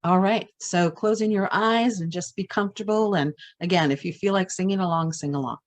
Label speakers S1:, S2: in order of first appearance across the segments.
S1: All right, so closing your eyes and just be comfortable. And again, if you feel like singing along, sing along.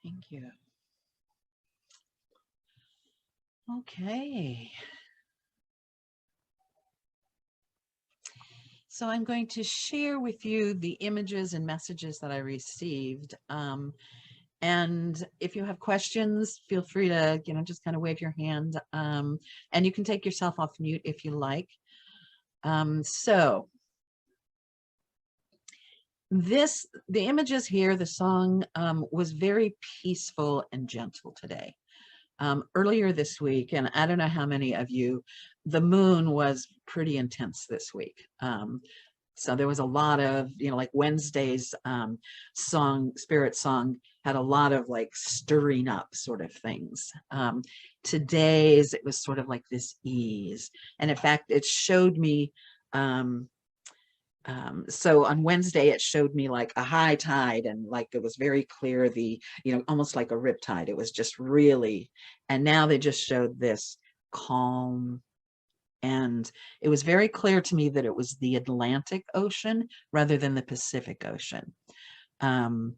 S1: Thank you. Okay. So I'm going to share with you the images and messages that I received. And if you have questions, feel free to, just kind of wave your hand. And you can take yourself off mute if you like. So the images here, the song was very peaceful and gentle today. Earlier this week, and I don't know how many of you, the moon was pretty intense this week. So there was a lot of, like Wednesday's spirit song had a lot of like stirring up sort of things. Today's, it was sort of like this ease. And in fact, it showed me, so on Wednesday, it showed me like a high tide, and like it was very clear, almost like a rip tide. It was just really, and now they just showed this calm. And it was very clear to me that it was the Atlantic Ocean rather than the Pacific Ocean. And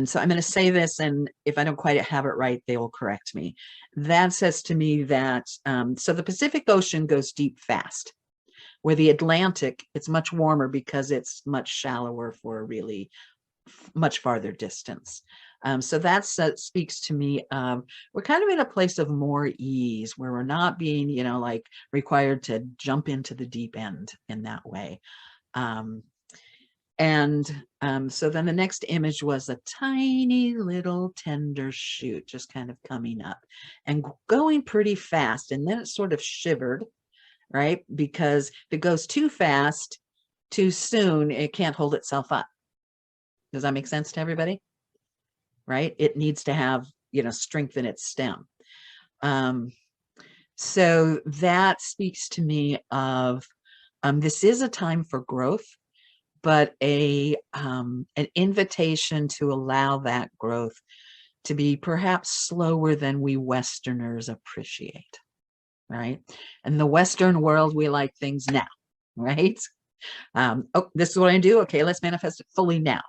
S1: so I'm going to say this, and if I don't quite have it right, they will correct me. That says to me that, so the Pacific Ocean goes deep fast, where the Atlantic, it's much warmer because it's much shallower for a really much farther distance. So that speaks to me of, we're kind of in a place of more ease, where we're not being, like required to jump into the deep end in that way. So then the next image was a tiny little tender shoot just kind of coming up and going pretty fast. And then it sort of shivered, right? Because if it goes too fast, too soon, it can't hold itself up. Does that make sense to everybody? Right? It needs to have, strength in its stem. So that speaks to me of, this is a time for growth, but an invitation to allow that growth to be perhaps slower than we Westerners appreciate. right? In the Western world, we like things now, right? Oh, this is what I do. Okay, let's manifest it fully now.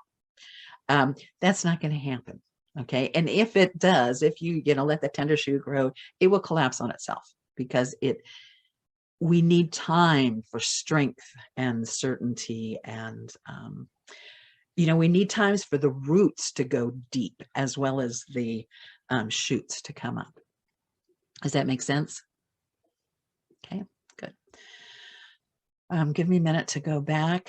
S1: That's not going to happen. Okay. And if it does, if you let the tender shoe grow, it will collapse on itself, because we need time for strength and certainty. And, we need times for the roots to go deep as well as the shoots to come up. Does that make sense? Okay, good. Give me a minute to go back.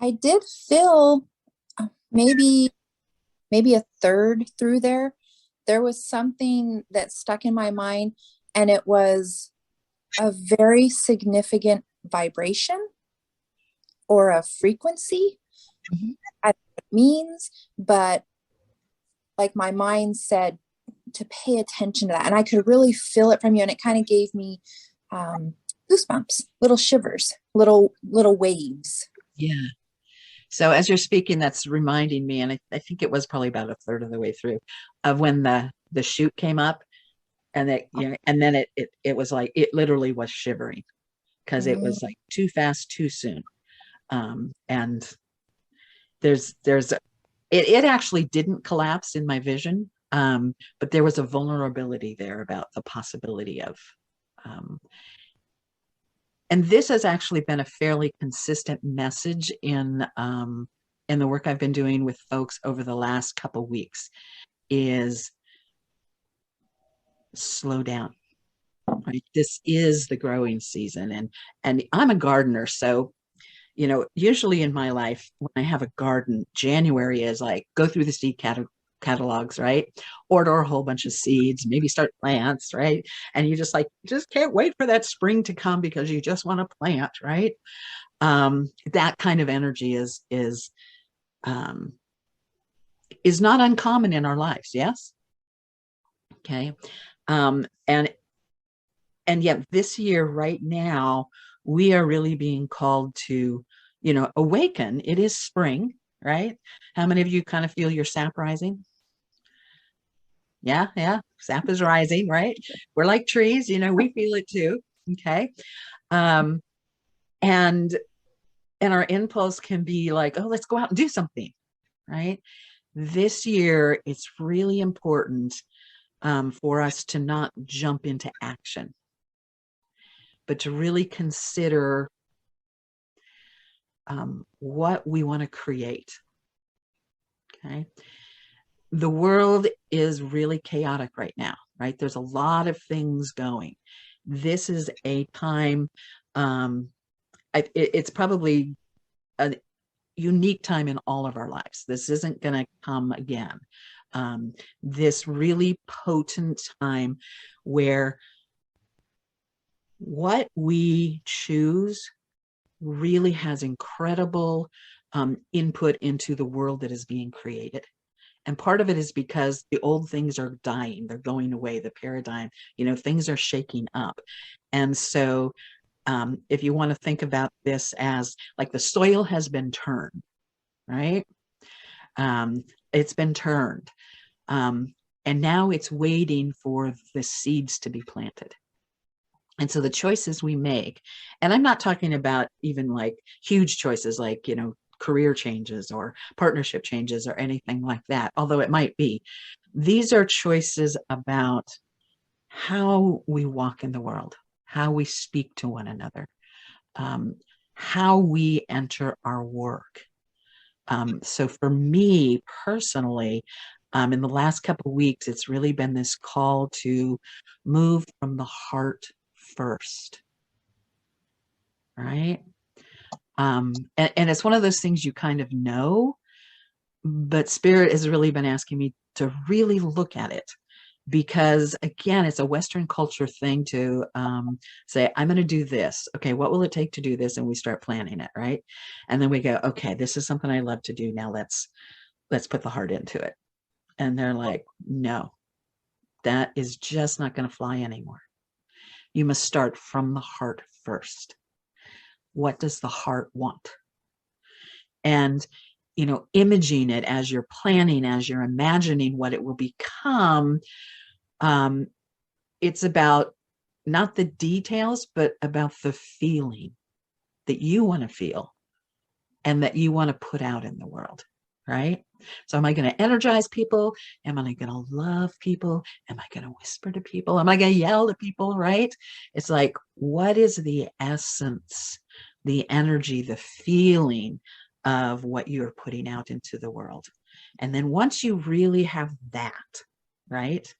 S2: I did feel maybe a third through there. There was something that stuck in my mind, and it was a very significant vibration or a frequency.
S1: Mhm.
S2: I don't know what it means, but like my mind said to pay attention to that. And I could really feel it from you. And it kind of gave me goosebumps, little shivers, little waves.
S1: Yeah. So as you're speaking, that's reminding me, and I think it was probably about a third of the way through, of when the shoot came up, and and then it was like it literally was shivering, because it
S2: Mm.
S1: was like too fast, too soon. And it actually didn't collapse in my vision, but there was a vulnerability there about the possibility of. Um, and this has actually been a fairly consistent message in the work I've been doing with folks over the last couple weeks, is slow down. Right? This is the growing season, and I'm a gardener, so usually in my life when I have a garden, January is like go through the seed catalogs, right? Order a whole bunch of seeds, maybe start plants, right? And you just can't wait for that spring to come because you just want to plant, right? That kind of energy um, is not uncommon in our lives. Yes. Okay. And yet this year, right now, we are really being called to, awaken. It is spring, right? How many of you kind of feel your sap rising? Yeah, yeah. Sap is rising, right? We're like trees, we feel it too. Okay. Um, and our impulse can be like, oh, let's go out and do something, right? This year, it's really important for us to not jump into action, but to really consider what we want to create. Okay. The world is really chaotic right now, right? There's a lot of things going. This is a time, it's probably a unique time in all of our lives. This isn't going to come again. This really potent time where what we choose really has incredible input into the world that is being created. And part of it is because the old things are dying, they're going away, the paradigm, things are shaking up. And so if you want to think about this as like the soil has been turned, right? It's been turned. And now it's waiting for the seeds to be planted. And so the choices we make, and I'm not talking about even like huge choices like, career changes or partnership changes or anything like that, although it might be. These are choices about how we walk in the world, how we speak to one another, how we enter our work. So for me personally, in the last couple of weeks, it's really been this call to move from the heart first, right? And it's one of those things you kind of know, but Spirit has really been asking me to really look at it because again, it's a Western culture thing to say, I'm going to do this. Okay, what will it take to do this? And we start planning it, right? And then we go, okay, this is something I love to do. Now let's put the heart into it. And they're like, no, that is just not going to fly anymore. You must start from the heart first. What does the heart want? And imaging it as you're planning, as you're imagining what it will become. It's about not the details, but about the feeling that you want to feel and that you want to put out in the world, right? So am I going to energize people? Am I going to love people? Am I going to whisper to people? Am I going to yell to people, right? It's like, what is the essence, the energy, the feeling of what you're putting out into the world? And then once you really have that, right,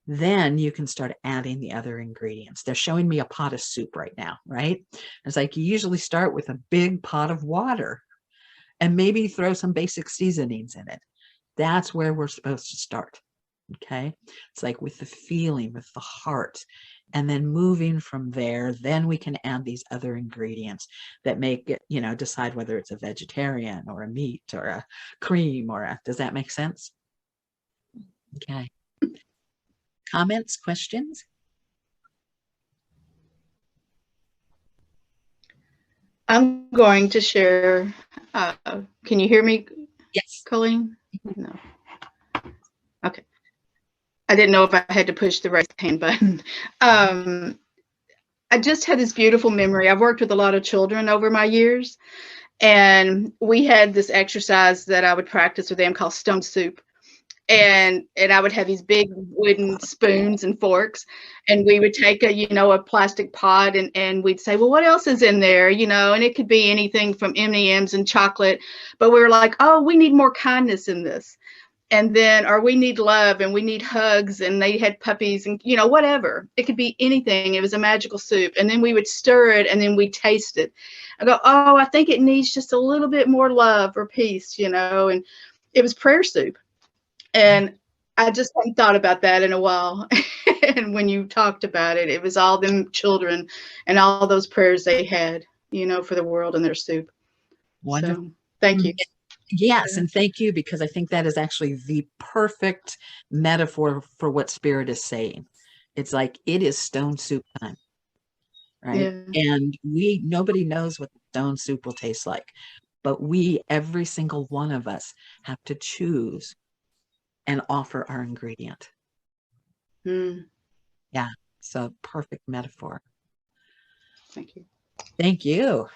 S1: then you can start adding the other ingredients. They're showing me a pot of soup right now, right? It's like you usually start with a big pot of water and maybe throw some basic seasonings in it. That's where we're supposed to start, okay? It's like with the feeling, with the heart, and then moving from there, then we can add these other ingredients that make it, decide whether it's a vegetarian or a meat or a cream does that make sense? Okay. Comments, questions?
S3: I'm going to share. Can you hear me?
S1: Yes.
S3: Coleen? No. Okay. I didn't know if I had to push the raise hand button. I just had this beautiful memory. I've worked with a lot of children over my years, and we had this exercise that I would practice with them called stone soup. And I would have these big wooden spoons and forks, and we would take a plastic pot and we'd say, well, what else is in there? And it could be anything from M&Ms and chocolate, but we were like, oh, we need more kindness in this. And then, or we need love and we need hugs, and they had puppies and, whatever. It could be anything. It was a magical soup. And then we would stir it and then we taste it. I go, oh, I think it needs just a little bit more love or peace, and it was prayer soup. And I just hadn't thought about that in a while. And when you talked about it, it was all them children and all those prayers they had, for the world and their soup.
S1: Wonderful.
S3: So, thank you.
S1: Yes, and thank you, because I think that is actually the perfect metaphor for what Spirit is saying. It's like it is stone soup time, right?
S3: Yeah.
S1: And nobody knows what the stone soup will taste like, but every single one of us have to choose and offer our ingredient. Yeah, so perfect metaphor.
S3: Thank you.
S1: Thank you.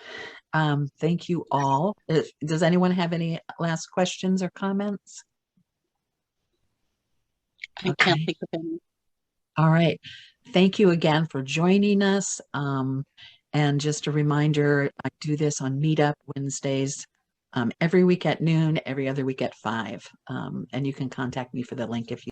S1: Thank you all. Does anyone have any last questions or comments?
S4: I can't think of any.
S1: All right. Thank you again for joining us. And just a reminder, I do this on Meetup Wednesdays, every week at noon, every other week at 5. And you can contact me for the link if you